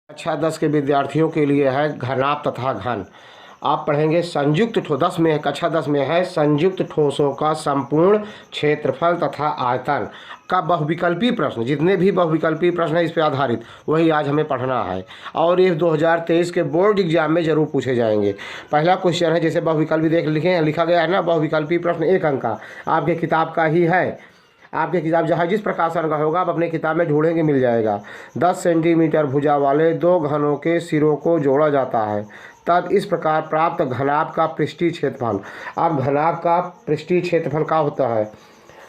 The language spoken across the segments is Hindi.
कक्षा 10 के विद्यार्थियों के लिए है घनाभ तथा घन। आप पढ़ेंगे संयुक्त ठोस 10 में है, कक्षा 10 में है संयुक्त ठोसों का संपूर्ण क्षेत्रफल तथा आयतन का बहुविकल्पी प्रश्न। जितने भी बहुविकल्पी प्रश्न है इस पे आधारित वही आज हमें पढ़ना है और ये 2023 के बोर्ड एग्जाम में जरूर पूछे जाएंगे। पहला क्वेश्चन है, जैसे बहुविकल्पी लिखा गया है ना, बहुविकल्पी प्रश्न 1 अंक का आपके किताब का ही है। आपके किताब जहाँ जिस प्रकाशन का होगा आप अपने किताब में ढूंढेंगे मिल जाएगा। 10 सेंटीमीटर भुजा वाले 2 घनों के सिरों को जोड़ा जाता है, तब इस प्रकार प्राप्त घनाभ का पृष्ठीय क्षेत्रफल। अब घनाभ का पृष्ठीय क्षेत्रफल क्या होता है?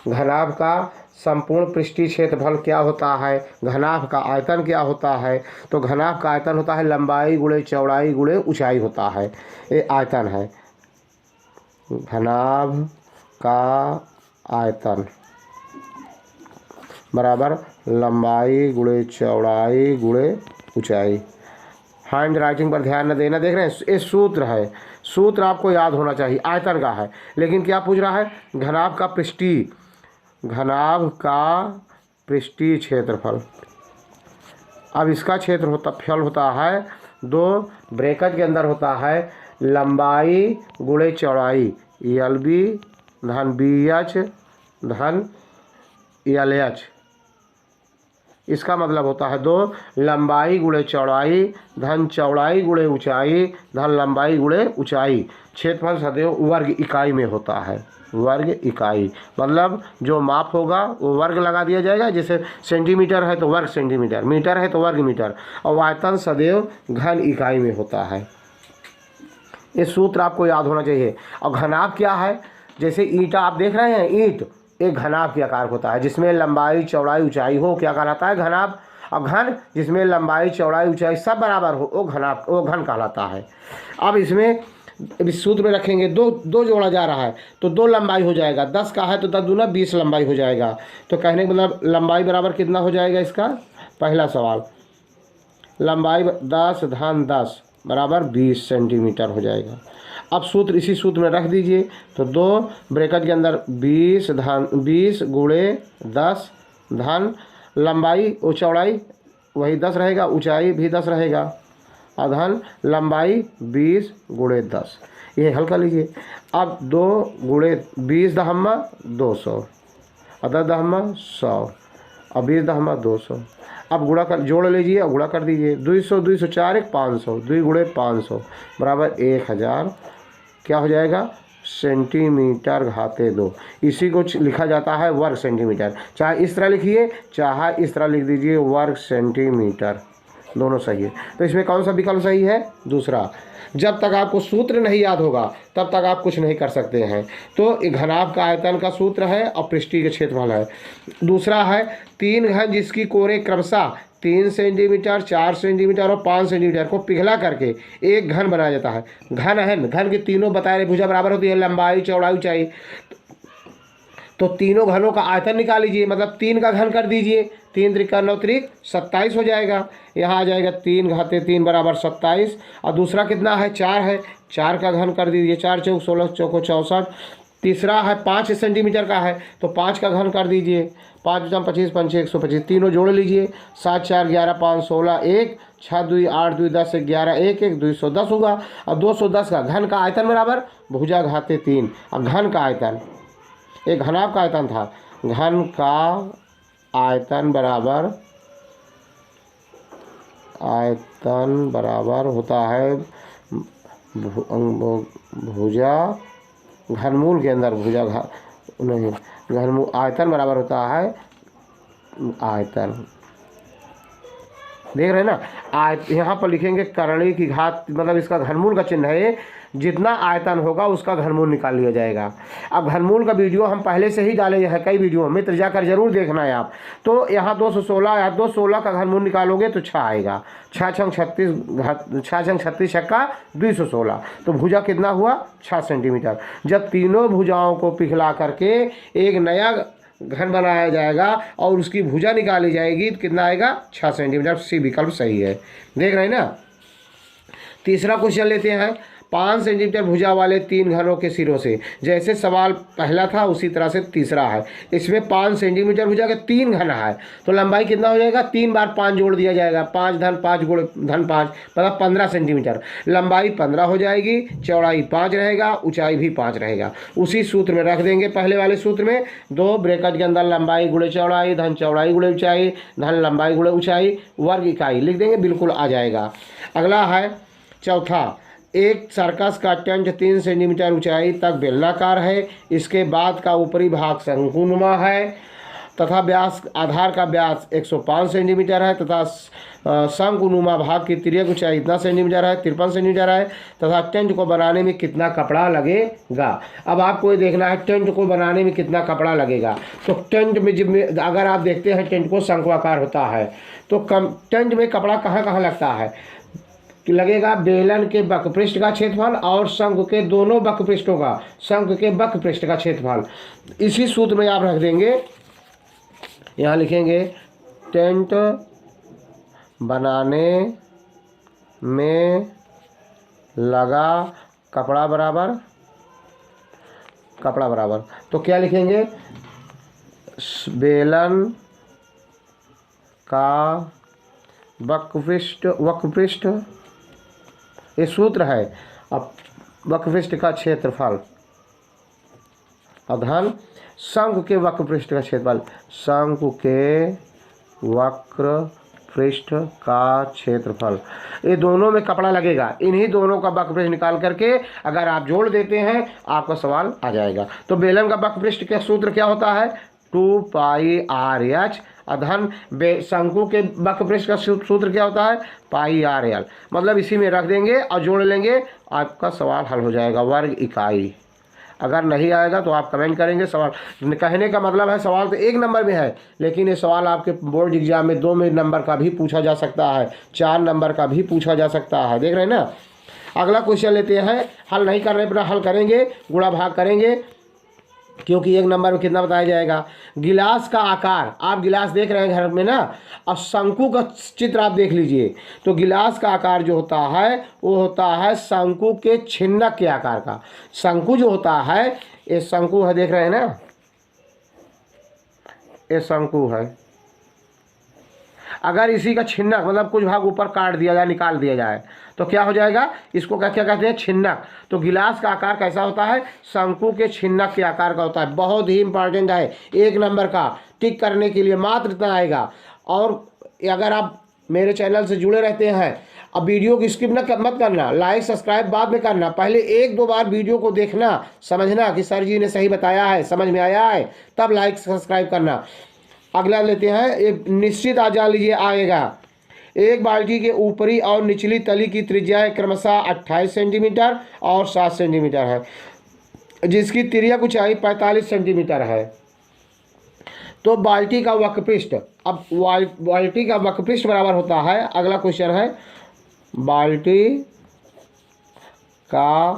घनाभ का संपूर्ण पृष्ठीय क्षेत्रफल क्या होता है? घनाभ का आयतन क्या होता है? तो घनाभ का आयतन होता है लंबाई गुणे चौड़ाई गुणे ऊंचाई होता है, ये आयतन है। घनाभ का आयतन बराबर लंबाई गुणे चौड़ाई गुणे ऊंचाई। हैंड राइटिंग पर ध्यान न देना। देख रहे हैं ये सूत्र है, सूत्र आपको याद होना चाहिए। आयतन का है लेकिन क्या पूछ रहा है? घनाभ का पृष्ठीय क्षेत्रफल। अब इसका क्षेत्रफल होता है 2 ब्रैकेट के अंदर होता है लंबाई गुणे चौड़ाई LB धन BH धन LH। इसका मतलब होता है 2 लंबाई गुणे चौड़ाई धन चौड़ाई गुणे ऊंचाई धन लंबाई गुणे ऊंचाई। क्षेत्रफल सदैव वर्ग इकाई में होता है, वर्ग इकाई मतलब जो माप होगा वो वर्ग लगा दिया जाएगा। जैसे सेंटीमीटर है तो वर्ग सेंटीमीटर, मीटर है तो वर्ग मीटर, और आयतन सदैव घन इकाई में होता है। ये सूत्र आपको याद होना चाहिए। और घनाभ क्या है? जैसे ईंटा आप देख रहे हैं, ईंट एक घनाभ के आकार होता है जिसमें लंबाई चौड़ाई ऊंचाई हो, क्या कहलाता है? घनाभ। और घन जिसमें लंबाई चौड़ाई ऊंचाई सब बराबर हो वो घन कहलाता है। अब इसमें इस सूत्र में रखेंगे, दो जोड़ा जा रहा है तो 2 लंबाई हो जाएगा। 10 का है तो 10 दूना 20 लंबाई हो जाएगा। तो कहने का मतलब लंबाई बराबर कितना हो जाएगा इसका? पहला सवाल, लंबाई 10 धन 10 बराबर 20 सेंटीमीटर हो जाएगा। अब सूत्र इसी सूत्र में रख दीजिए तो 2 ब्रैकेट के अंदर 20 गुणे 10 धन लंबाई और चौड़ाई वही 10 रहेगा, ऊंचाई भी 10 रहेगा, धन लंबाई 20 गुणे 10। ये हल कर लीजिए। अब 2 गुणे 20 दहम्मा 200 और 10 दहम्मा 100 और 20 दहम्मा 200। अब गुणा कर जोड़ लीजिए और गुणा कर दीजिए। 200 200 4 1 500, 2 गुणे 500 बराबर 1000 क्या हो जाएगा? सेंटीमीटर घाते 2। इसी को लिखा जाता है वर्ग सेंटीमीटर। चाहे इस तरह लिखिए चाहे इस तरह लिख दीजिए, वर्ग सेंटीमीटर, दोनों सही है। तो इसमें कौन सा विकल्प सही है? दूसरा। जब तक आपको सूत्र नहीं याद होगा तब तक आप कुछ नहीं कर सकते हैं। तो घनाभ का आयतन का सूत्र है और पृष्ठीय का क्षेत्रफल है। दूसरा है 3 घन जिसकी कोरे क्रमशः 3 सेंटीमीटर 4 सेंटीमीटर और 5 सेंटीमीटर को पिघला करके एक घन बनाया जाता है। घन के तीनों बताए रहे भुजा बराबर होती है लंबाई चौड़ाई ऊंचाई। तो तीनों घनों का आयतन निकाल लीजिए, मतलब 3 का घन कर दीजिए। 3 त्रिका 9 त्रिक 27 हो जाएगा। यहाँ आ जाएगा 3 घाते 3 बराबर 27। और दूसरा कितना है? 4 है, 4 का घन कर दीजिए। 4 चौक 16 चौको 64। तीसरा है 5 सेंटीमीटर का है तो 5 का घन कर दीजिए। 5 25 5 125, तीनों जोड़ लीजिए। 7 4 11 5 16 1 6 2 8 2 10 11 1 1 210 होगा। और 210 का घन का आयतन बराबर भुजा घाते 3। अब घन का आयतन, एक घनाभ का आयतन था, घन का आयतन बराबर होता है भुजा घनमूल के अंदर भुजा नहीं, घनमूल आयतन बराबर होता है आयतन। देख रहे हैं ना, यहाँ पर लिखेंगे करणी की घात, मतलब इसका घनमूल का चिन्ह है। जितना आयतन होगा उसका घनमूल निकाल लिया जाएगा। अब घनमूल का वीडियो हम पहले से ही डाले हैं कई वीडियो में, तो जाकर जरूर देखना है आप। तो यहाँ 216 या 216 का घनमूल निकालोगे तो 6 आएगा। 6 छंग 36 छक्का 216। तो भुजा कितना हुआ? 6 सेंटीमीटर। जब तीनों भुजाओं को पिघला करके एक नया घन बनाया जाएगा और उसकी भुजा निकाली जाएगी तो कितना आएगा? 6 सेंटीमीटर। सी विकल्प सही है। देख रहे हैं ना। तीसरा क्वेश्चन लेते हैं। 5 सेंटीमीटर भुजा वाले 3 घनों के सिरों से। जैसे सवाल पहला था उसी तरह से तीसरा है। इसमें 5 सेंटीमीटर भुजा के 3 घन है, तो लंबाई कितना हो जाएगा, 3 बार 5 जोड़ दिया जाएगा, 5 धन 5 गुण धन 5 मतलब 15 सेंटीमीटर। लंबाई 15 हो जाएगी, चौड़ाई 5 रहेगा, ऊंचाई भी 5 रहेगा। उसी सूत्र में रख देंगे, पहले वाले सूत्र में 2 ब्रैकेट के अंदर लंबाई गुणे चौड़ाई धन चौड़ाई गुणे ऊंचाई धन लंबाई गुणे ऊंचाई वर्ग इकाई लिख देंगे, बिल्कुल आ जाएगा। अगला है चौथा, एक सर्कस का टेंट 3 सेंटीमीटर ऊंचाई तक बेलनाकार है। इसके बाद का ऊपरी भाग शंकुनुमा है तथा व्यास आधार का व्यास 105 सेंटीमीटर है तथा शंकुनुमा भाग की तिर्यक ऊंचाई इतना सेंटीमीटर है, 53 सेंटीमीटर है तथा टेंट को बनाने में कितना कपड़ा लगेगा। अब आपको ये देखना है टेंट को बनाने में कितना कपड़ा लगेगा। तो टेंट में अगर आप देखते हैं टेंट को शंक्वाकार होता है, तो टेंट में कपड़ा कहाँ कहाँ लगता है, लगेगा बेलन के वक्रपृष्ठ का क्षेत्रफल और शंख के दोनों वक्रपृष्ठों का, शंख के वक्रपृष्ठ का क्षेत्रफल। इसी सूत्र में आप रख देंगे, यहाँ लिखेंगे टेंट बनाने में लगा कपड़ा बराबर तो क्या लिखेंगे, बेलन का वक्रपृष्ठ ये सूत्र है। अब वक्रपृष्ठ का क्षेत्रफल अधन शंकु के वक्रपृष्ठ का क्षेत्रफल, शंकु के वक्रपृष्ठ का क्षेत्रफल, ये दोनों में कपड़ा लगेगा। इन्हीं दोनों का वक्रपृष्ठ निकाल करके अगर आप जोड़ देते हैं आपका सवाल आ जाएगा। तो बेलन का वक्रपृष्ठ का सूत्र क्या होता है, 2πr(h) अधन शंकु के वक्रपृष्ठ का सूत्र क्या होता है, πr(l). मतलब इसी में रख देंगे और जोड़ लेंगे, आपका सवाल हल हो जाएगा। वर्ग इकाई अगर नहीं आएगा तो आप कमेंट करेंगे। सवाल कहने का मतलब है सवाल तो 1 नंबर में है, लेकिन ये सवाल आपके बोर्ड एग्जाम में 2 नंबर का भी पूछा जा सकता है, 4 नंबर का भी पूछा जा सकता है। देख रहे हैं ना। अगला क्वेश्चन लेते हैं, हल नहीं कर रहे पर हल करेंगे, गुणा भाग करेंगे क्योंकि 1 नंबर में कितना बताया जाएगा। गिलास का आकार, आप गिलास देख रहे हैं घर में ना, और शंकु का चित्र आप देख लीजिए। तो गिलास का आकार जो होता है वो होता है शंकु के छिन्नक के आकार का। शंकु जो होता है, ये शंकु है, देख रहे हैं ना, ये शंकु है। अगर इसी का छिन्नक मतलब कुछ भाग ऊपर काट दिया जाए, निकाल दिया जाए, तो क्या हो जाएगा, इसको क्या कहते हैं, छिन्नक। तो गिलास का आकार कैसा होता है, शंकु के छिन्नक के आकार का होता है। बहुत ही इंपॉर्टेंट है, 1 नंबर का टिक करने के लिए मात्र इतना आएगा। और अगर आप मेरे चैनल से जुड़े रहते हैं, अब वीडियो को स्किप मत करना, लाइक सब्सक्राइब बाद में करना, पहले 1-2 बार वीडियो को देखना, समझना कि सर जी ने सही बताया है, समझ में आया है, तब लाइक सब्सक्राइब करना। अगला लेते हैं, एक निश्चित आ जा लीजिए आएगा। एक बाल्टी के ऊपरी और निचली तली की त्रिज्या क्रमशः 28 सेंटीमीटर और 7 सेंटीमीटर है, जिसकी तिर्यक ऊंचाई 45 सेंटीमीटर है। तो बाल्टी का वक्रपृष्ठ, अब बाल्टी का वक्रपृष्ठ बराबर होता है, अगला क्वेश्चन है, बाल्टी का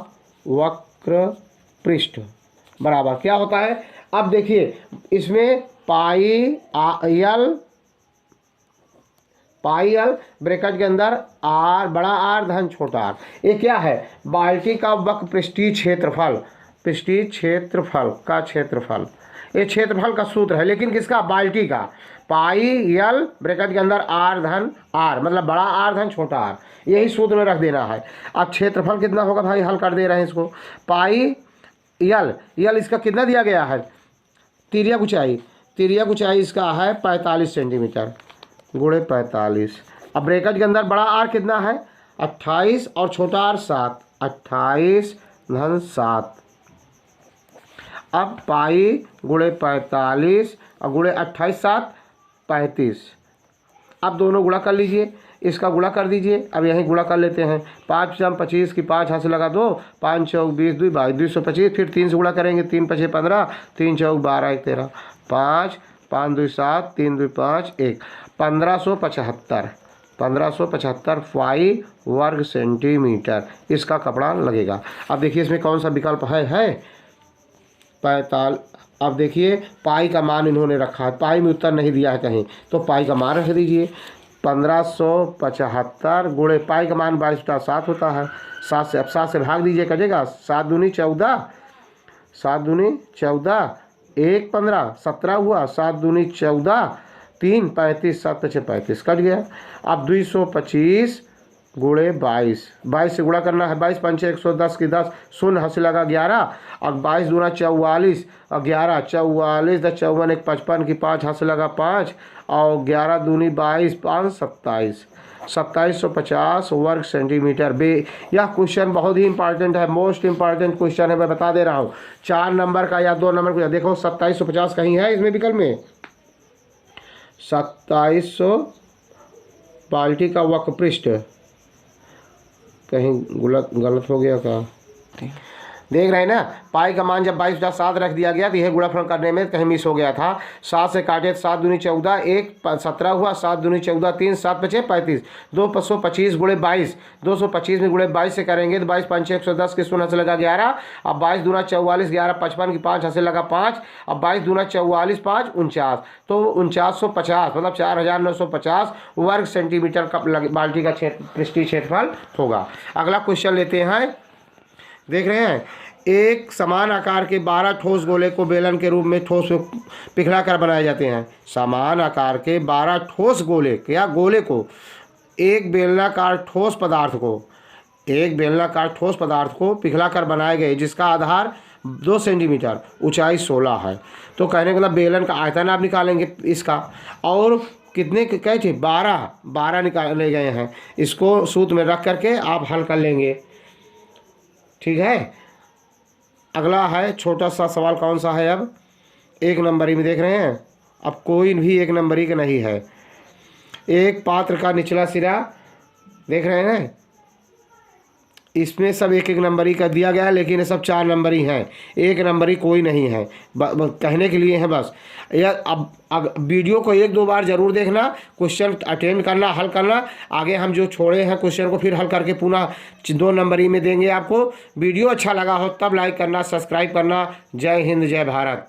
वक्रपृष्ठ बराबर क्या होता है। अब देखिए इसमें पाई ब्रैकेट के अंदर आर, बड़ा आर धन छोटा आर, ये क्या है, बाल्टी का वक्रपृष्ठीय क्षेत्रफल, पृष्ठीय क्षेत्रफल का क्षेत्रफल, ये क्षेत्रफल का सूत्र है। लेकिन किसका, बाल्टी का। πl ब्रैकेट के अंदर आर धन आर मतलब बड़ा आर धन छोटा आर, यही सूत्र में रख देना है। अब क्षेत्रफल कितना होगा भाई, हल कर दे रहे हैं इसको। πl इसका कितना दिया गया है, तिर्यक ऊंचाई इसका है 45 सेंटीमीटर गुणे 45। अब ब्रैकेट के अंदर बड़ा आर कितना है 28 और छोटा आर 7, 28 धन 7। अब पाई गुणे 45 और गुणे 28 7 35। अब दोनों गुणा कर लीजिए, इसका गुणा कर दीजिए। अब यहीं गुणा कर लेते हैं, 5 × 25 की 5 हाथ से लगा दो, 5 × 20 2 225, फिर 3 से गुणा करेंगे, 3 × 5 15, 3 × 12 1 13, 5 5 2 7 3 2 5 1, 1575 फाई वर्ग सेंटीमीटर इसका कपड़ा लगेगा। अब देखिए इसमें कौन सा विकल्प है 45। अब देखिए पाई का मान इन्होंने रखा है, पाई में उत्तर नहीं दिया है कहीं, तो पाई का मान रख दीजिए। 1575 गुणे पाई का मान 22/7 होता है। 7 से, अब 7 से भाग दीजिए, कटेगा 7 दूनी 14, 7 दूनी 14, 1 15, 17 हुआ, 7 दूनी 14, 3 35, 7 5 35 कट गया। अब 225 गुणे 22, 22 से गुणा करना है, 22 पंचे 110 की 10, शून्य हंस लगा 11, अब 22 दूना 44 और 11 44, 10 54 1 55 की 5 हंस लगा 5 और 11 दूनी 22 5 27, 2750 वर्ग सेंटीमीटर। यह क्वेश्चन बहुत ही इंपॉर्टेंट है, मोस्ट इंपॉर्टेंट क्वेश्चन है, मैं बता दे रहा हूँ। 4 नंबर का या 2 नंबर का, देखो 2750 कहीं है इसमें विकल्प में, 2700 बाल्टी का वक्र पृष्ठ, कहीं गलत हो गया का, देख रहे हैं ना। पाई का मान जब 22/7 रख दिया गया तो यह गुणनफल करने में कहीं मिस हो गया था। 7 से काटे 7 दूनी 14, 1 17 हुआ, 7 दूनी 14, 3 7 5 35, 225 गुणे 22, 225 में गुणे 22 से करेंगे तो 22 पंचे 110 के शून्य से लगा 11, अब 22 दूना 44, 11 55 की 5 हंसे लगा 5, अब 22 दूना 44 5 49, तो 4950 मतलब 4950 वर्ग सेंटीमीटर का बाल्टी का पृष्ठीय क्षेत्रफल होगा। अगला क्वेश्चन लेते हैं, देख रहे हैं। एक समान आकार के 12 ठोस गोले को बेलन के रूप में ठोस में पिघला कर बनाए जाते हैं। समान आकार के 12 ठोस गोले या गोले को एक बेलनाकार ठोस पदार्थ को पिघला कर बनाए गए, जिसका आधार 2 सेंटीमीटर, ऊंचाई 16 है। तो कहने का मतलब बेलन का आयतन आप निकालेंगे इसका, और कितने कहे थे, 12 निकाले गए हैं। इसको सूत्र में रख करके आप हल कर लेंगे, ठीक है। अगला है छोटा सा सवाल, कौन सा है, अब 1 नंबरी में देख रहे हैं। अब कोई भी 1 नंबरी का नहीं है। एक पात्र का निचला सिरा देख रहे हैं, इसमें सब 1 नंबरी का दिया गया है, लेकिन ये सब 4 नंबरी हैं, 1 नंबरी कोई नहीं है, कहने के लिए है बस। या अब वीडियो को 1-2 बार ज़रूर देखना, क्वेश्चन अटेंड करना, हल करना। आगे हम जो छोड़े हैं क्वेश्चन को फिर हल करके पुनः 2 नंबरी में देंगे आपको। वीडियो अच्छा लगा हो तब लाइक करना, सब्सक्राइब करना। जय हिंद, जय भारत।